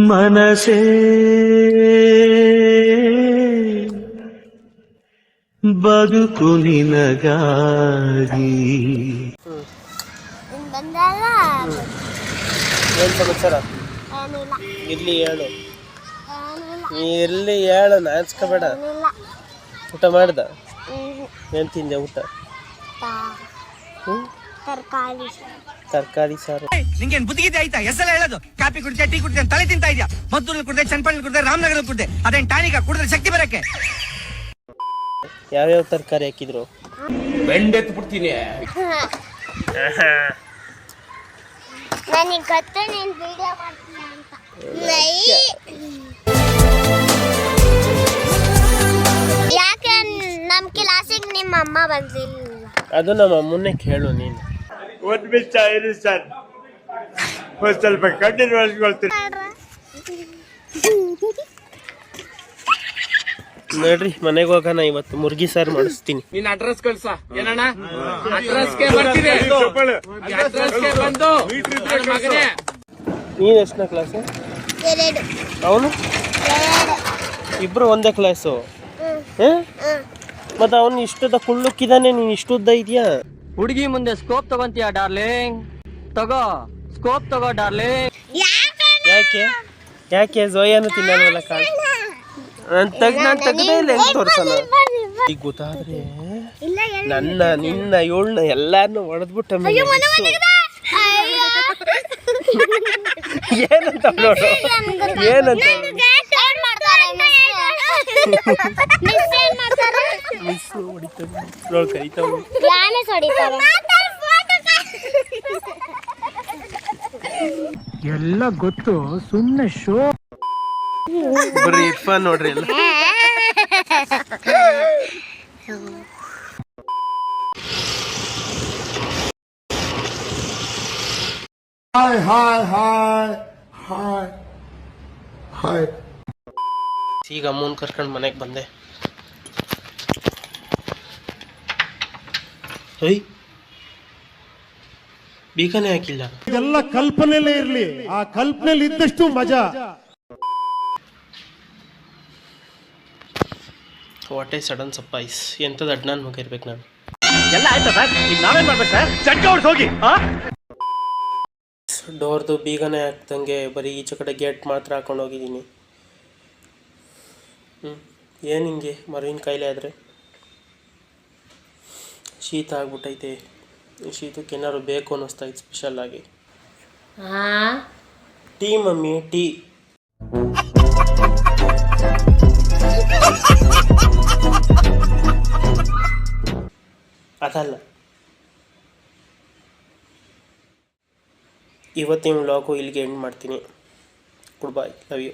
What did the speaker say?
ಮನಸೇ ಬದುಕು ನಿನಗಾಗಿ. ಏನು ಸಮಾಚಾರ? ಇರ್ಲಿ ಹೇಳು, ಇರ್ಲಿ ಹೇಳು, ನಾಚ್ಕೋಬೇಡ. ಊಟ ಮಾಡ್ದ? ಏನು ತಿಂದೆ ಊಟ? ತರಕಾರಿ ಸಾರು. ನಿಂಗೇನು ಬುದ್ಧಿಗಿದೆ ಆಯ್ತಾ? ಹೆಸರು ಹೇಳೋದು. ಕಾಫಿ ಕುಡಿದೆ, ಟೀ ಕುಡಿದೆ, ತಲೆ ತಿಂತಾ ಇದೆಯಾ? ಮದ್ದೂರಲ್ಲಿ ಕುಡಿದೆ, ಚನ್ನಪಟ್ಟಣ ಕುಡಿದೆ, ರಾಮನಗರ ಕುಡಿದೆ. ಅದೇನು ಟಾನಿಕ ಕುಡಿದ್ರೆ ಶಕ್ತಿ ಬರಕ್ಕೆ? ಯಾವ್ಯಾವ ತರಕಾರಿ ಹಾಕಿದ್ರು? ಬೆಂಡೆತ್ತು ಬಿಡ್ತೀನಿ. ನನಗೆ ಗೊತ್ತು ನೀನು ವಿಡಿಯೋ ಮಾಡ್ತೀನಿ ಅಂತ. ಯಾಕೆ ನಮ್ಮ ಕ್ಲಾಸಿಗೆ ನಿಮ್ಮ ಅಮ್ಮ ಬಂದಿಲ್ಲ? ಅದು ನಮ್ಮ ಅಮ್ಮನ್ನೇ ಕೇಳು ನೀನು. ಒಂದು ನಿಮಿಷ ಇರಿ ಸರ್, ಒಂದು ಸ್ವಲ್ಪ ಕಣ್ಣಿನ ಒಳಸ್ಕೊಳ್ತೀನಿ. ನೋಡ್ರಿ, ಮನೆಗೆ ಹೋಗೋಣ. ಇವತ್ತು ಮುರ್ಗಿ ಸಾರು ಮಾಡಿಸ್ತೀನಿ. ನಿನ್ನ ಅಡ್ರೆಸ್ ಕಳ್ಸ. ಏನಣ್ಣ? ಅಡ್ರೆಸ್ಗೆ ಬರ್ತೀನಿ. ಅಡ್ರೆಸ್ಗೆ ಬಂದು ಮಗನೇ. ನೀನು ಎಷ್ಟನೇ ಕ್ಲಾಸು? ಅವನು ಇಬ್ರು ಒಂದೇ ಕ್ಲಾಸು. ಮತ್ತೆ ಅವನು ಇಷ್ಟದ ಕುಳ್ಳುಕ್ಕಿದ್ದಾನೆ, ನೀನು ಇಷ್ಟುದ್ದ ಇದೆಯಾ? ಹುಡುಗಿ ಮುಂದೆ ಸ್ಕೋಪ್ ತಗೊಂತೀಯ ಡಾರ್ಲಿಂಗ್? ತಗೋ ಸ್ಕೋಪ್ ತಗೋ ಡಾರ್ಲಿಂಗ್. ಯಾಕೆ ಯಾಕೆ ಜೋಯಾನು ತಿನ್ನಲ್ವಲ್ಲ ಕಾಳು? ನಾನು ತೆಗ್ದೇ ಇಲ್ಲ, ಹೆಂಗೆ ತೋರ್ಸೋಣ? ಈಗ ಗೊತ್ತಾದ್ರೆ ನನ್ನ ನಿನ್ನ ಇವಳನ್ನ ಎಲ್ಲಾರನ್ನೂ ಹೊಡೆದ್ಬಿಟ್ಟ ಏನಂತ ನೋಡು, ಏನಂತ ಮಿಸ್ ಹೊಡಿತಾರೆ, ಕರಿತಾವ. ಎಲ್ಲ ಗೊತ್ತು, ಸುಮ್ಮನೆ ಶೋ. ಬರೀ ಇರ್ಫಾನ್ ನೋಡ್ರಿ ಎಲ್ಲ. Hi hi hi hi hi. ಈಗ ಅಮ್ಮನ ಕರ್ಕೊಂಡು ಮನೆಗೆ ಬಂದೆ. ಹೈ, ಬೀಗನೇ ಹಾಕಿಲ್ಲ. ಇದೆಲ್ಲ ಕಲ್ಪನೆಯಲ್ಲೇ ಇರ್ಲಿ, ಆ ಕಲ್ಪನೆಯಲ್ಲಿ ಇದ್ದಷ್ಟು ಮಜಾ. What A sudden surprise. ಎಂಥದ್ದು ಅಡ್ನಾನ್ ಮಗ ಇರ್ಬೇಕು ನಾನು. ಎಲ್ಲ ಆಯ್ತಾ ಸರ್? ಈಗ ನಾವೇನ್ ಮಾಡ್ಬೇಕು ಸರ್? ಚಟ್ಕ ಹೊಡ್ಸ್ ಹೋಗಿ. ಡೋರ್ದು ಬೀಗನೇ ಹಾಕ್ದಂಗೆ ಬರೀ ಈಚೆ ಕಡೆ ಗೇಟ್ ಮಾತ್ರ ಹಾಕೊಂಡು ಹೋಗಿದ್ದೀನಿ. ಏನು ಹಿಂಗೆ ಮರುವಿನ ಕಾಯಿಲೆ ಆದರೆ? ಶೀತ ಆಗ್ಬಿಟ್ಟೈತೆ. ಶೀತಕ್ಕೆ ಏನಾದ್ರು ಬೇಕು ಅನ್ನಿಸ್ತೈತೆ ಸ್ಪೆಷಲ್ಲಾಗಿ. Tea mummy, tea. ಅದಲ್ಲ, ಇವತ್ತಿನ ವ್ಲಾಗು ಇಲ್ಲಿಗೆ ಎಂಡ್ ಮಾಡ್ತೀನಿ. Goodbye, love you.